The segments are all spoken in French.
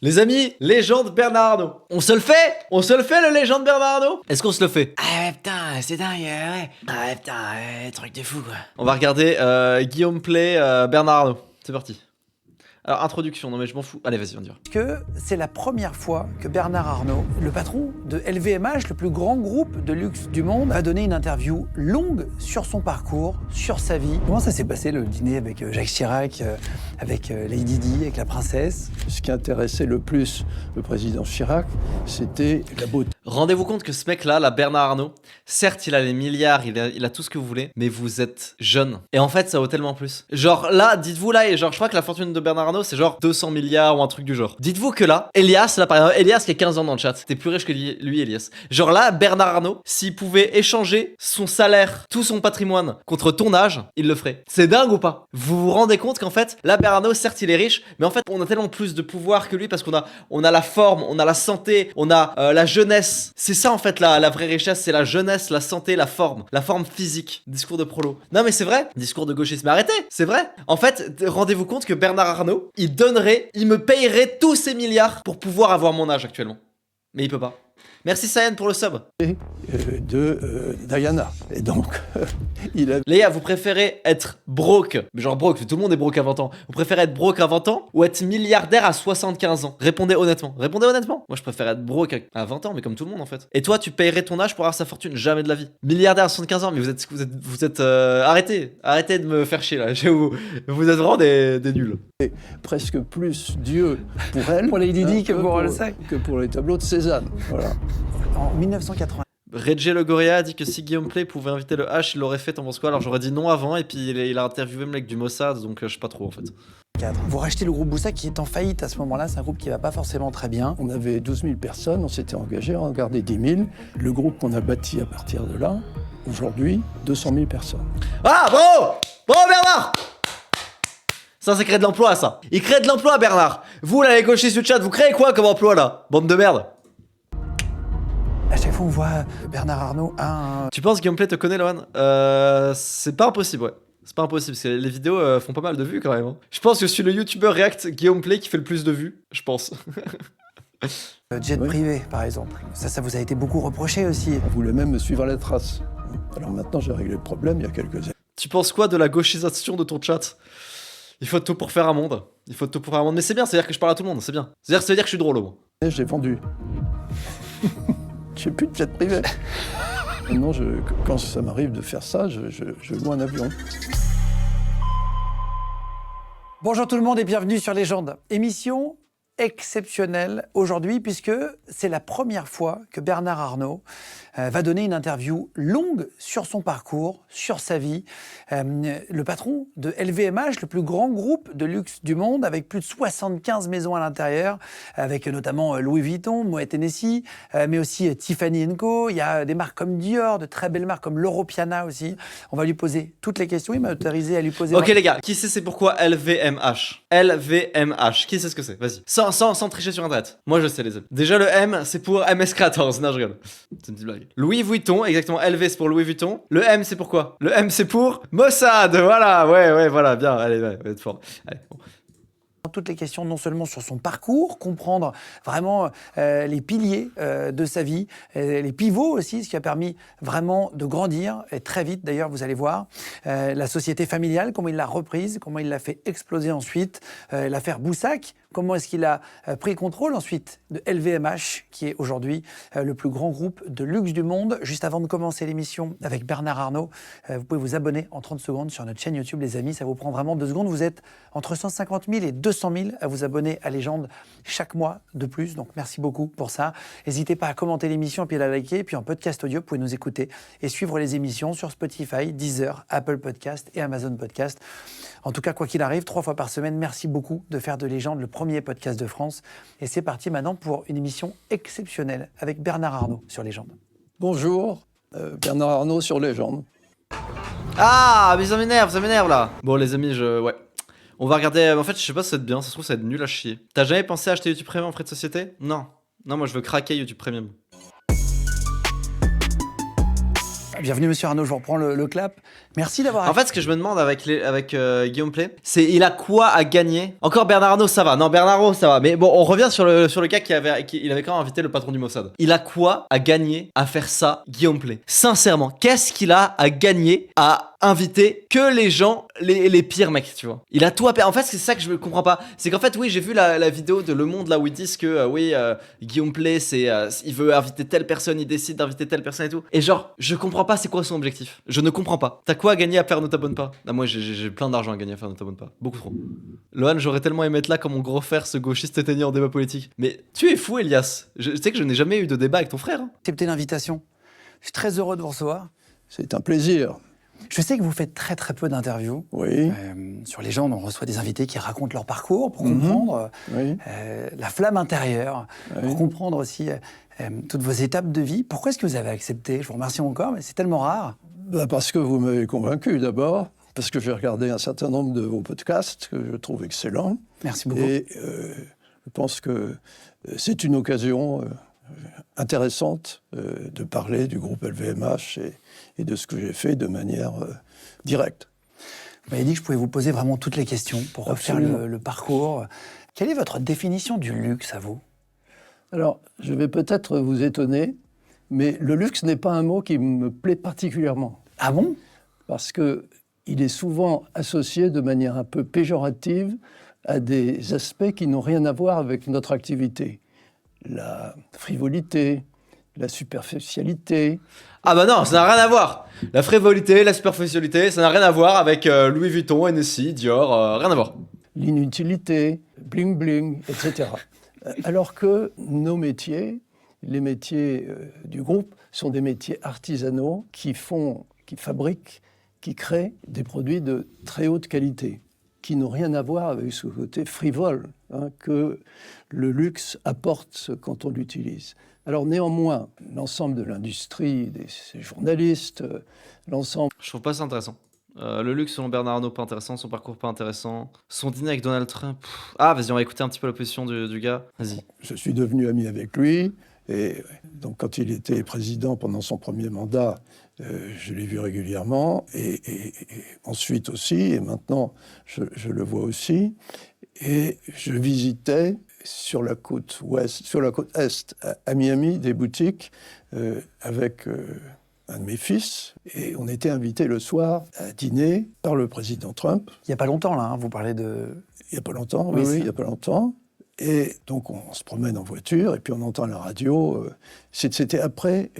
Les amis, légende Bernard Arnault. On se le fait le légende Bernard Arnault. Est-ce qu'on se le fait? Ah ouais, putain, c'est dingue, ouais. Ah ouais, putain, truc de fou, quoi. On va regarder Guillaume Play, Bernard Arnault. C'est parti. Alors, introduction, non mais je m'en fous. Allez, vas-y, on y va. Que c'est la première fois que Bernard Arnault, le patron de LVMH, le plus grand groupe de luxe du monde, va donner une interview longue sur son parcours, sur sa vie. Comment ça s'est passé le dîner avec Jacques Chirac, avec Lady Di, avec la princesse? Ce qui intéressait le plus le président Chirac, c'était la beauté. Rendez-vous compte que ce mec-là, la Bernard Arnault, certes, il a les milliards, il a tout ce que vous voulez, mais vous êtes jeune. Et en fait, ça vaut tellement plus. Genre là, dites-vous là, et genre, je crois que la fortune de Bernard Arnault, c'est genre 200 milliards ou un truc du genre. Dites-vous que là, Elias, là par exemple, Elias qui a 15 ans dans le chat, t'es plus riche que lui, Elias. Genre là, Bernard Arnault, s'il pouvait échanger son salaire, tout son patrimoine contre ton âge, il le ferait. C'est dingue ou pas? Vous vous rendez compte qu'en fait, là, Bernard Arnault, certes, il est riche, mais en fait, on a tellement plus de pouvoir que lui parce qu'on a la forme, on a la santé, on a la jeunesse. C'est ça en fait la vraie richesse, c'est la jeunesse, la santé, la forme physique. Discours de prolo. Non mais c'est vrai, discours de gauchiste, mais arrêtez, c'est vrai. En fait, rendez-vous compte que Bernard Arnault, il me payerait tous ces milliards pour pouvoir avoir mon âge actuellement. Mais il peut pas. Merci Sayen pour le sub. De Diana. Et donc, il a... Les gars, vous préférez être broke, mais genre broke, tout le monde est broke à 20 ans. Vous préférez être broke à 20 ans ou être milliardaire à 75 ans? Répondez honnêtement. Répondez honnêtement. Moi, je préfère être broke à 20 ans, mais comme tout le monde en fait. Et toi, tu payerais ton âge pour avoir sa fortune? Jamais de la vie. Milliardaire à 75 ans, mais vous êtes arrêtez de me faire chier là. Vous êtes vraiment des nuls. presque plus Dieu pour elle, Pour Lady Di que pour le sac. que pour les tableaux de Cézanne. Voilà. En 1980. Reggie Le Goria a dit que si Guillaume Play pouvait inviter le H, il l'aurait fait, t'en penses quoi? Alors j'aurais dit non avant, et puis il a interviewé le mec du Mossad, donc je sais pas trop en fait. Vous rachetez le groupe Boussac qui est en faillite à ce moment-là, c'est un groupe qui va pas forcément très bien. On avait 12 000 personnes, on s'était engagé à en garder 10 000. Le groupe qu'on a bâti à partir de là, aujourd'hui, 200 000 personnes. Ah, bravo! Bravo Bernard! Ça crée de l'emploi, ça. Il crée de l'emploi, Bernard. Vous, là, les gauchistes du chat, vous créez quoi comme emploi, là? Bande de merde. À chaque fois on voit Bernard Arnault Tu penses que Guillaume Play te connaît, Lohan? C'est pas impossible, ouais. C'est pas impossible, parce que les vidéos font pas mal de vues, quand même. Hein. Je pense que je suis le youtubeur React Guillaume Play qui fait le plus de vues, je pense. jet Oui. privé par exemple. Ça vous a été beaucoup reproché aussi. On voulait même me suivre à la trace. Alors maintenant, j'ai réglé le problème il y a quelques années. Tu penses quoi de la gauchisation de ton chat? Il faut tout pour faire un monde. Il faut tout pour faire un monde. Mais c'est bien, c'est-à-dire que je parle à tout le monde, c'est bien. Ça veut dire que je suis drôle, au moins. Et j'ai vendu. J'ai plus de jet privé. Maintenant, quand ça m'arrive de faire ça, je loue un avion. Bonjour tout le monde et bienvenue sur Légende. Émission exceptionnelle aujourd'hui puisque c'est la première fois que Bernard Arnault va donner une interview longue sur son parcours, sur sa vie. Le patron de LVMH, le plus grand groupe de luxe du monde, avec plus de 75 maisons à l'intérieur, avec notamment Louis Vuitton, Moet Hennessy, mais aussi Tiffany & Co. Il y a des marques comme Dior, de très belles marques comme Loro Piana aussi. On va lui poser toutes les questions. Il m'a autorisé à lui poser... Ok les gars, qui sait c'est pourquoi LVMH? LVMH, qui sait ce que c'est? Vas-y. Sans tricher sur internet. Moi je sais les amis. Déjà le M c'est pour MS14, non je rigole. C'est une petite blague. Louis Vuitton, exactement, LV c'est pour Louis Vuitton. Le M c'est pour quoi? Le M c'est pour Mossad, voilà, ouais, voilà, bien, allez, ouais, vous êtes fort. Allez, bon. toutes les questions, non seulement sur son parcours, comprendre vraiment les piliers de sa vie, les pivots aussi, ce qui a permis vraiment de grandir, et très vite d'ailleurs, vous allez voir, la société familiale, comment il l'a reprise, comment il l'a fait exploser ensuite, l'affaire Boussac, comment est-ce qu'il a pris contrôle ensuite de LVMH, qui est aujourd'hui le plus grand groupe de luxe du monde. Juste avant de commencer l'émission avec Bernard Arnault, vous pouvez vous abonner en 30 secondes sur notre chaîne YouTube, les amis. Ça vous prend vraiment 2 secondes. Vous êtes entre 150 000 et 200 000 à vous abonner à Légende chaque mois de plus. Donc merci beaucoup pour ça. N'hésitez pas à commenter l'émission et puis à la liker. Et puis en podcast audio, vous pouvez nous écouter et suivre les émissions sur Spotify, Deezer, Apple Podcast et Amazon Podcast. En tout cas, quoi qu'il arrive, 3 fois par semaine, merci beaucoup de faire de Légende le premier podcast de France. Et c'est parti maintenant pour une émission exceptionnelle avec Bernard Arnault sur Légende. Bonjour, Bernard Arnault sur Légende. Ah, mais ça m'énerve là. Bon les amis, ouais. On va regarder, en fait je sais pas si ça va être bien, ça se trouve ça va être nul à chier. T'as jamais pensé à acheter YouTube Premium en frais de société? Non. Non, moi je veux craquer YouTube Premium. Bienvenue, monsieur Arnaud, je vous reprends le clap. Merci d'avoir... En fait, ce que je me demande avec Guillaume Play, c'est il a quoi à gagner? Encore Bernard Arnault, ça va. Non, Bernard Arnault, ça va. Mais bon, on revient sur le cas il avait quand même invité le patron du Mossad. Il a quoi à gagner à faire ça, Guillaume Play? Sincèrement, qu'est-ce qu'il a à gagner à inviter que les gens, les pires mecs, tu vois? Il a tout à perdre. En fait, c'est ça que je ne comprends pas. C'est qu'en fait, oui, j'ai vu la vidéo de Le Monde là où ils disent que Guillaume Play, il veut inviter telle personne, il décide d'inviter telle personne et tout. Et genre, je comprends pas c'est quoi son objectif. Je ne comprends pas. T'as quoi à gagner à faire Ne t'abonne pas? Ah, moi, j'ai plein d'argent à gagner à faire Ne t'abonne pas. Beaucoup trop. Lohan, j'aurais tellement aimé être là comme mon gros frère, ce gauchiste éteigné en débat politique. Mais tu es fou, Elias. Tu sais que je n'ai jamais eu de débat avec ton frère. Hein. Accepté l'invitation. Je suis très heureux de vous recevoir. C'est un plaisir. Je sais que vous faites très très peu d'interviews Oui. sur les gens. On reçoit des invités qui racontent leur parcours pour comprendre Oui. la flamme intérieure, Oui. pour comprendre aussi toutes vos étapes de vie. Pourquoi est-ce que vous avez accepté? Je vous remercie encore, mais c'est tellement rare. Parce que vous m'avez convaincu d'abord, parce que j'ai regardé un certain nombre de vos podcasts que je trouve excellents. Merci beaucoup. Et je pense que c'est une occasion intéressante de parler du groupe LVMH et de ce que j'ai fait de manière directe. Vous m'avez dit que je pouvais vous poser vraiment toutes les questions pour refaire le parcours. Quelle est votre définition du luxe à vous? Alors, je vais peut-être vous étonner, mais le luxe n'est pas un mot qui me plaît particulièrement. Ah bon? Parce qu'il est souvent associé de manière un peu péjorative à des aspects qui n'ont rien à voir avec notre activité. La frivolité, la superficialité. Ah bah non, ça n'a rien à voir. La frivolité, la superficialité, ça n'a rien à voir avec Louis Vuitton, NSI, Dior, rien à voir. L'inutilité, bling bling, etc. Alors que nos métiers, les métiers du groupe, sont des métiers artisanaux qui fabriquent, qui créent des produits de très haute qualité, qui n'ont rien à voir avec ce côté frivole que le luxe apporte quand on l'utilise. Alors néanmoins, l'ensemble de l'industrie, ces journalistes, l'ensemble... Je trouve pas ça intéressant. Le luxe selon Bernard Arnault, pas intéressant. Son parcours, pas intéressant. Son dîner avec Donald Trump. Ah, vas-y, on va écouter un petit peu la position du gars. Vas-y. Je suis devenu ami avec lui. Et donc, quand il était président pendant son premier mandat, je l'ai vu régulièrement. Et ensuite aussi, et maintenant, je le vois aussi. Et je visitais sur la côte est, à Miami, des boutiques avec... un de mes fils, et on était invité le soir à dîner par le président Trump. Il n'y a pas longtemps, là, vous parlez de... Il n'y a pas longtemps, oui, il n'y a pas longtemps. Et donc on se promène en voiture, et puis on entend la radio. C'était après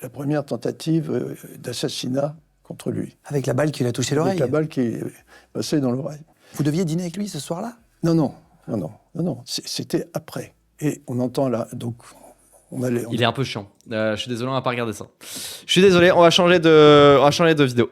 la première tentative d'assassinat contre lui. Avec la balle qui lui a touché l'oreille. Avec la balle qui est passée dans l'oreille. Vous deviez dîner avec lui ce soir-là? Non. C'était après. Et on entend là, donc... Il est un peu chiant. Je suis désolé, on va pas regarder ça. Je suis désolé, on va changer de vidéo.